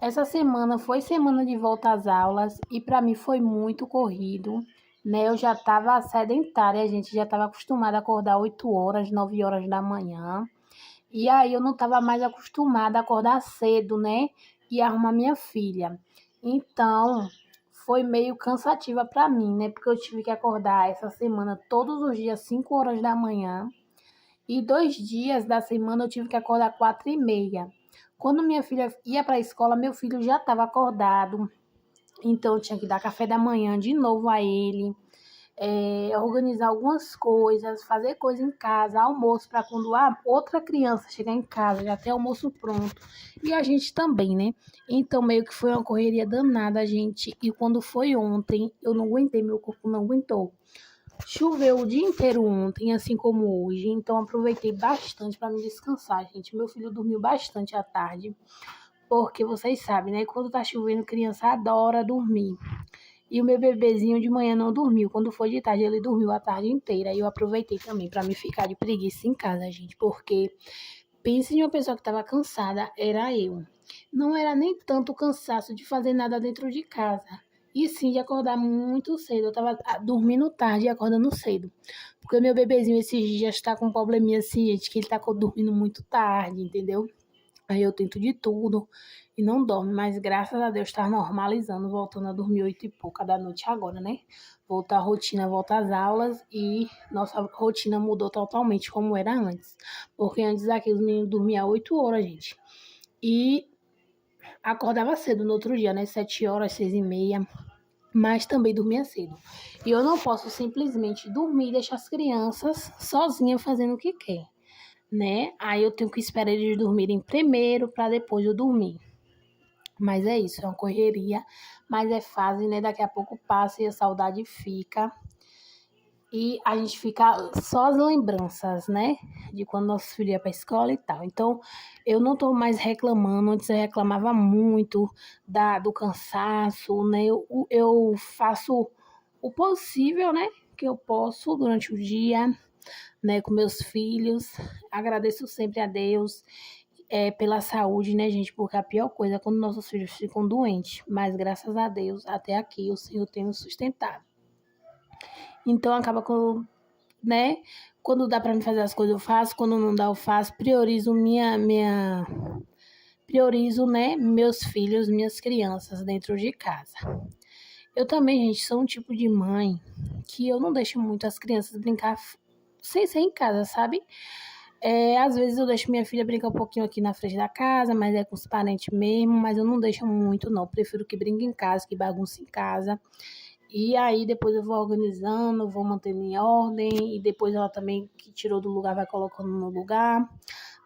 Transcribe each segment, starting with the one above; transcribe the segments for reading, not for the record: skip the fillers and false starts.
Essa semana foi semana de volta às aulas e para mim foi muito corrido, né? Eu já estava sedentária, a gente já estava acostumada a acordar 8 horas, 9 horas da manhã. E aí eu não estava mais acostumada a acordar cedo, né? E arrumar minha filha. Então, foi meio cansativa para mim, né? Porque eu tive que acordar essa semana todos os dias 5 horas da manhã. E 2 dias da semana eu tive que acordar 4h30. Quando minha filha ia para a escola, meu filho já estava acordado, então eu tinha que dar café da manhã de novo a ele, organizar algumas coisas, fazer coisa em casa, almoço para quando a outra criança chegar em casa, já ter almoço pronto. E a gente também, né? Então meio que foi uma correria danada, gente. E quando foi ontem, eu não aguentei, meu corpo não aguentou. Choveu o dia inteiro ontem, assim como hoje, então aproveitei bastante para me descansar, gente. Meu filho dormiu bastante à tarde, porque vocês sabem, né? Quando tá chovendo, criança adora dormir. E o meu bebezinho de manhã não dormiu. Quando foi de tarde, ele dormiu a tarde inteira. E eu aproveitei também para me ficar de preguiça em casa, gente, porque pense em uma pessoa que estava cansada, era eu. Não era nem tanto o cansaço de fazer nada dentro de casa, e sim de acordar muito cedo. Eu estava dormindo tarde e acordando cedo. Porque meu bebezinho esses dias está com um probleminha assim, gente, que ele está dormindo muito tarde, entendeu? Aí eu tento de tudo e não dorme, mas graças a Deus está normalizando, voltando a dormir 8h pouca da noite agora, né? Voltar à rotina, volta às aulas e nossa rotina mudou totalmente como era antes. Porque antes aqui os meninos dormiam 8 horas, gente. E acordava cedo no outro dia, né? 7 horas, 6h30, mas também dormia cedo. E eu não posso simplesmente dormir e deixar as crianças sozinhas fazendo o que quer, né? Aí eu tenho que esperar eles dormirem primeiro para depois eu dormir. Mas é isso, é uma correria, mas é fase, né? Daqui a pouco passa e a saudade fica. E a gente fica só as lembranças, né? De quando nosso filho ia pra escola e tal. Então, eu não tô mais reclamando. Antes eu reclamava muito do cansaço, né? Eu faço o possível, né? Que eu posso durante o dia, né? Com meus filhos. Agradeço sempre a Deus pela saúde, né, gente? Porque a pior coisa é quando nossos filhos ficam doentes. Mas graças a Deus, até aqui o Senhor tem nos sustentado. Então acaba com, né? Quando dá para me fazer as coisas eu faço, quando não dá eu faço, priorizo, né, meus filhos, minhas crianças dentro de casa. Eu também, gente, sou um tipo de mãe que eu não deixo muito as crianças brincar sem ser em casa, sabe? Às vezes eu deixo minha filha brincar um pouquinho aqui na frente da casa, mas é com os parentes mesmo, mas eu não deixo muito, não. Prefiro que brinque em casa, que bagunce em casa. E aí depois eu vou organizando, vou mantendo em ordem, e depois ela também, que tirou do lugar, vai colocando no lugar.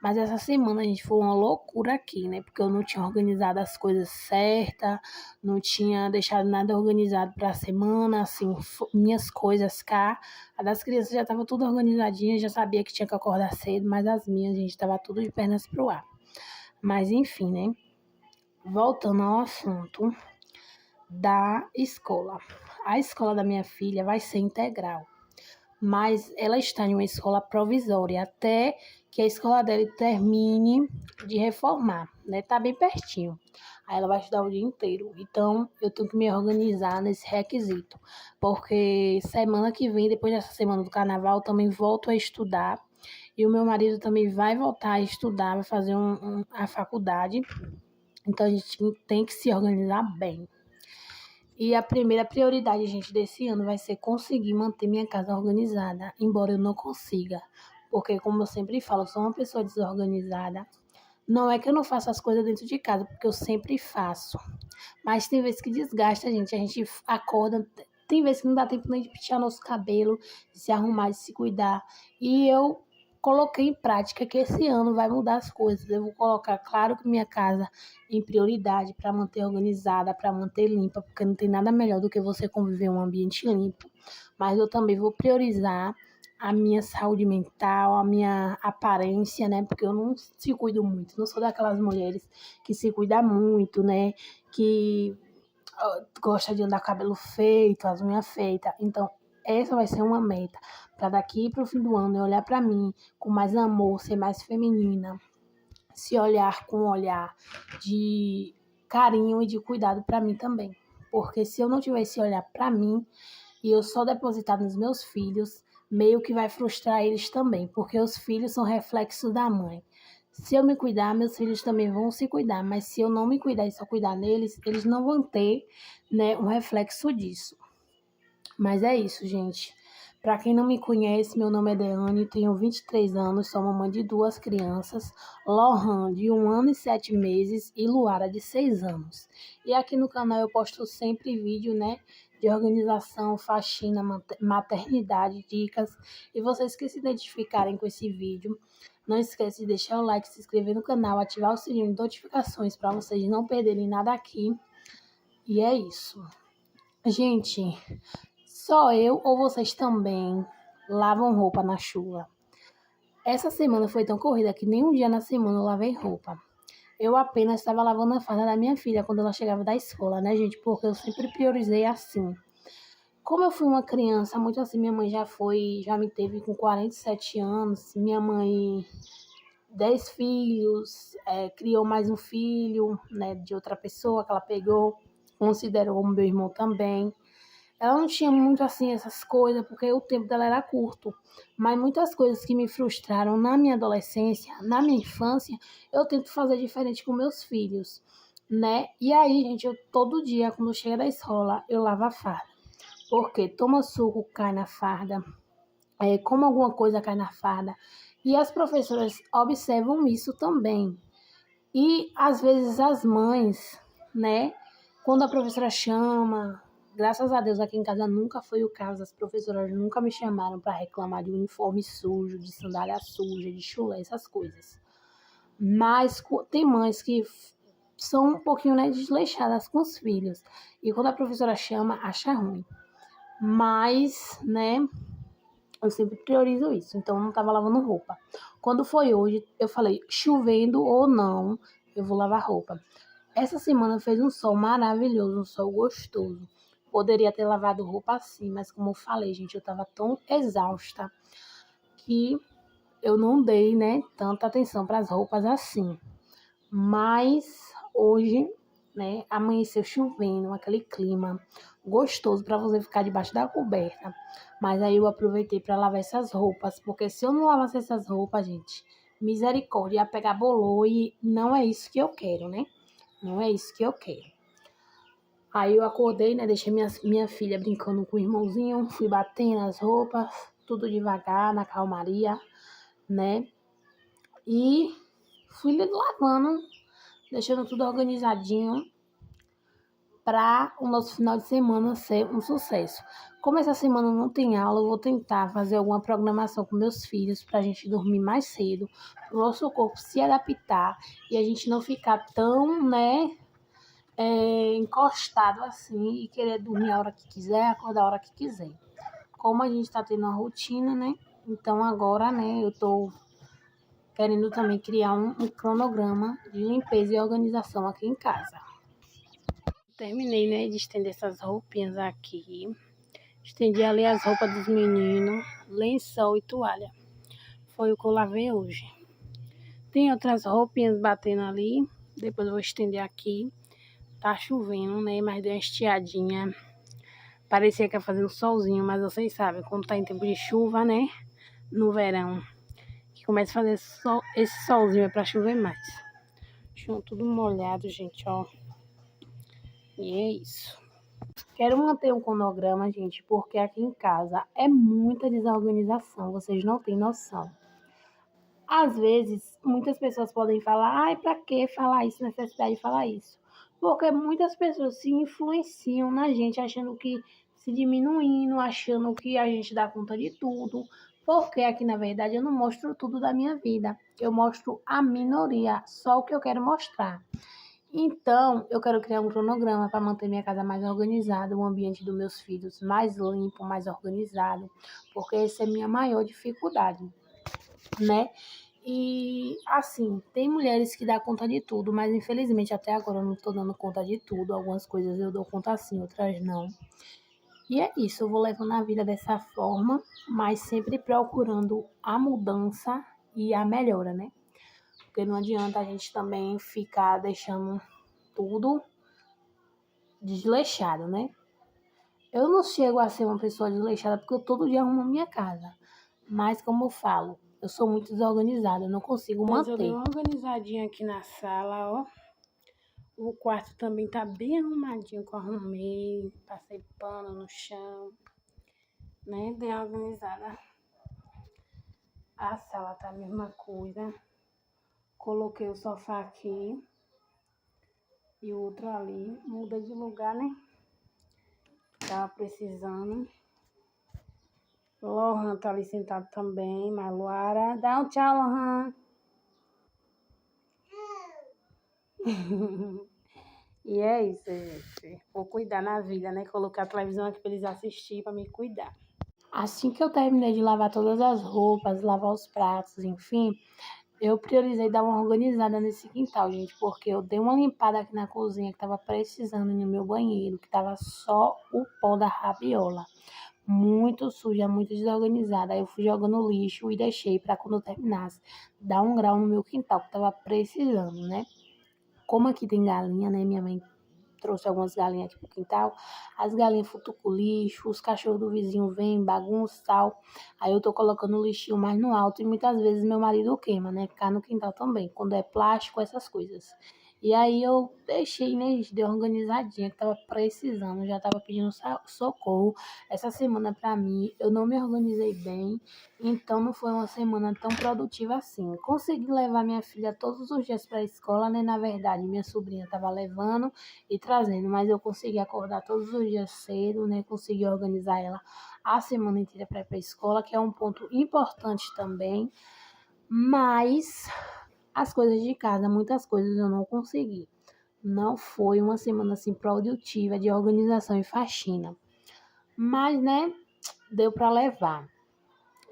Mas essa semana, a gente, foi uma loucura aqui, né? Porque eu não tinha organizado as coisas certas, não tinha deixado nada organizado para a semana, assim, minhas coisas cá. A das crianças já estava tudo organizadinha, já sabia que tinha que acordar cedo, mas as minhas, a gente, estava tudo de pernas pro ar. Mas enfim, né? Voltando ao assunto da escola. A escola da minha filha vai ser integral, mas ela está em uma escola provisória até que a escola dela termine de reformar, né? Tá bem pertinho. Aí ela vai estudar o dia inteiro. Então, eu tenho que me organizar nesse requisito, porque semana que vem, depois dessa semana do carnaval, eu também volto a estudar. E o meu marido também vai voltar a estudar, vai fazer a faculdade. Então, a gente tem que se organizar bem. E a primeira prioridade, gente, desse ano vai ser conseguir manter minha casa organizada, embora eu não consiga. Porque, como eu sempre falo, eu sou uma pessoa desorganizada. Não é que eu não faço as coisas dentro de casa, porque eu sempre faço. Mas tem vezes que desgasta a gente acorda, tem vezes que não dá tempo nem de pentear nosso cabelo, de se arrumar, de se cuidar. E eu coloquei em prática que esse ano vai mudar as coisas. Eu vou colocar, claro, que minha casa em prioridade para manter organizada, para manter limpa, porque não tem nada melhor do que você conviver em um ambiente limpo. Mas eu também vou priorizar a minha saúde mental, a minha aparência, né? Porque eu não se cuido muito, não sou daquelas mulheres que se cuidam muito, né? Que gosta de andar com cabelo feito, as unhas feitas. Então, essa vai ser uma meta para daqui para o fim do ano eu olhar para mim com mais amor, ser mais feminina, se olhar com um olhar de carinho e de cuidado para mim também. Porque se eu não tiver esse olhar para mim e eu só depositar nos meus filhos, meio que vai frustrar eles também, porque os filhos são reflexo da mãe. Se eu me cuidar, meus filhos também vão se cuidar, mas se eu não me cuidar e só cuidar neles, eles não vão ter, né, um reflexo disso. Mas é isso, gente. Para quem não me conhece, meu nome é Deane, tenho 23 anos, sou mamãe de 2 crianças, Lohan, de 1 ano e 7 meses, e Luara, de 6 anos. E aqui no canal eu posto sempre vídeo, né, de organização, faxina, maternidade, dicas. E vocês que se identificarem com esse vídeo, não esquece de deixar o like, se inscrever no canal, ativar o sininho de notificações para vocês não perderem nada aqui. E é isso. Gente, só eu ou vocês também lavam roupa na chuva? Essa semana foi tão corrida que nem um dia na semana eu lavei roupa. Eu apenas estava lavando a farda da minha filha quando ela chegava da escola, né, gente? Porque eu sempre priorizei assim. Como eu fui uma criança muito assim, minha mãe já me teve com 47 anos, minha mãe 10 filhos, criou mais um filho, né, de outra pessoa que ela pegou, considerou o meu irmão também. Ela não tinha muito assim essas coisas, porque o tempo dela era curto. Mas muitas coisas que me frustraram na minha adolescência, na minha infância, eu tento fazer diferente com meus filhos, né? E aí, gente, eu todo dia, quando chega da escola, eu lavo a farda. Porque toma suco, cai na farda, como alguma coisa cai na farda. E as professoras observam isso também. E às vezes as mães, né? Quando a professora chama, graças a Deus aqui em casa nunca foi o caso, as professoras nunca me chamaram para reclamar de uniforme sujo, de sandália suja, de chulé, essas coisas. Mas tem mães que são um pouquinho, né, desleixadas com os filhos. E quando a professora chama, acha ruim. Mas, né, eu sempre priorizo isso. Então, eu não estava lavando roupa. Quando foi hoje, eu falei, chovendo ou não, eu vou lavar roupa. Essa semana fez um sol maravilhoso, um sol gostoso. Poderia ter lavado roupa assim, mas como eu falei, gente, eu estava tão exausta que eu não dei, né, tanta atenção para as roupas assim. Mas hoje, né, amanheceu chovendo, aquele clima gostoso para você ficar debaixo da coberta. Mas aí eu aproveitei para lavar essas roupas, porque se eu não lavasse essas roupas, gente, misericórdia, ia pegar bolor e não é isso que eu quero, né? Não é isso que eu quero. Aí eu acordei, né? Deixei minha filha brincando com o irmãozinho, fui batendo as roupas, tudo devagar, na calmaria, né? E fui lavando, deixando tudo organizadinho para o nosso final de semana ser um sucesso. Como essa semana não tem aula, eu vou tentar fazer alguma programação com meus filhos para a gente dormir mais cedo, para o nosso corpo se adaptar e a gente não ficar tão, né, encostado assim e querer dormir a hora que quiser, acordar a hora que quiser. Como a gente está tendo uma rotina, né? Então agora, né, eu tô querendo também criar um cronograma de limpeza e organização aqui em casa. Terminei, né, de estender essas roupinhas aqui. Estendi ali as roupas dos meninos, lençol e toalha. Foi o que eu lavei hoje. Tem outras roupinhas batendo ali. Depois eu vou estender aqui. Tá chovendo, né? Mas deu uma estiadinha. Parecia que ia fazer um solzinho, mas vocês sabem, quando tá em tempo de chuva, né? No verão, que começa a fazer sol, esse solzinho é pra chover mais. Chão tudo molhado, gente, ó. E é isso. Quero manter um cronograma, gente, porque aqui em casa é muita desorganização, vocês não têm noção. Às vezes, muitas pessoas podem falar, ai, pra que falar isso, necessidade de falar isso? Porque muitas pessoas se influenciam na gente, achando que se diminuindo, achando que a gente dá conta de tudo. Porque aqui, na verdade, eu não mostro tudo da minha vida. Eu mostro a minoria, só o que eu quero mostrar. Então, eu quero criar um cronograma para manter minha casa mais organizada, o ambiente dos meus filhos mais limpo, mais organizado, porque essa é a minha maior dificuldade, né? E, assim, tem mulheres que dão conta de tudo, mas infelizmente até agora eu não estou dando conta de tudo. Algumas coisas eu dou conta sim, outras não. E é isso, eu vou levando a vida dessa forma, mas sempre procurando a mudança e a melhora, né? Porque não adianta a gente também ficar deixando tudo desleixado, né? Eu não chego a ser uma pessoa desleixada porque eu todo dia arrumo a minha casa. Mas, como eu falo, eu sou muito desorganizada, eu não consigo Mas eu dei manter. uma organizadinha aqui na sala, ó. O quarto também tá bem arrumadinho, que eu arrumei, passei pano no chão, né? Dei uma organizada. A sala tá a mesma coisa. Coloquei o sofá aqui e o outro ali. Muda de lugar, né? Tava precisando. Lohan tá ali sentado também. Maluara. Dá um tchau, Lohan. E é isso, gente. Vou cuidar na vida, né? Colocar a televisão aqui pra eles assistirem, pra me cuidar. Assim que eu terminei de lavar todas as roupas, lavar os pratos, enfim, eu priorizei dar uma organizada nesse quintal, gente, porque eu dei uma limpada aqui na cozinha que tava precisando no meu banheiro, que tava só o pó da rabiola. Muito suja, muito desorganizada. Aí eu fui jogando lixo e deixei para quando eu terminasse dar um grau no meu quintal, que tava precisando, né? Como aqui tem galinha, né? Minha mãe trouxe algumas galinhas aqui pro quintal. As galinhas futucam o lixo, os cachorros do vizinho vêm, bagunçam. Aí eu tô colocando o lixinho mais no alto e muitas vezes meu marido queima, né? Cá no quintal também, quando é plástico, essas coisas. E aí eu deixei, né, de organizadinha, que tava precisando, já tava pedindo socorro. Essa semana pra mim, eu não me organizei bem, então não foi uma semana tão produtiva assim. Consegui levar minha filha todos os dias pra escola, né? Na verdade, minha sobrinha tava levando e trazendo, mas eu consegui acordar todos os dias cedo, né? Consegui organizar ela a semana inteira para ir para a escola, que é um ponto importante também. Mas as coisas de casa, muitas coisas eu não consegui. Não foi uma semana assim produtiva de organização e faxina. Mas, né, deu para levar.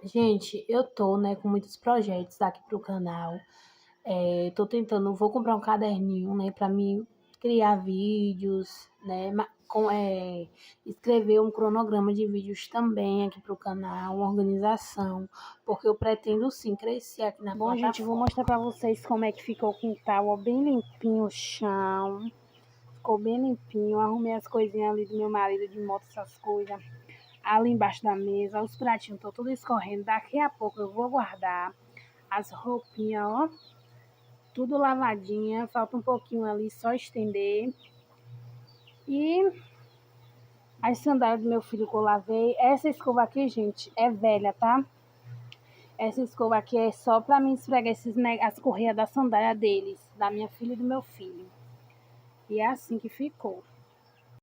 Gente, eu tô, né, com muitos projetos aqui pro canal. Tô tentando, vou comprar um caderninho, né, para mim criar vídeos, né, escrever um cronograma de vídeos também aqui pro canal, uma organização, porque eu pretendo sim crescer aqui na Bom, gente, vou plataforma. mostrar pra vocês como é que ficou o quintal, ó, bem limpinho o chão. Ficou bem limpinho. Arrumei as coisinhas ali do meu marido de moto, essas coisas. Ali embaixo da mesa, os pratinhos estão tudo escorrendo. Daqui a pouco eu vou guardar as roupinhas, ó. Tudo lavadinha. Falta um pouquinho ali, só estender. E as sandálias do meu filho que eu lavei. Essa escova aqui, gente, é velha, tá? Essa escova aqui é só pra mim esfregar as correias da sandália deles, da minha filha e do meu filho. E é assim que ficou.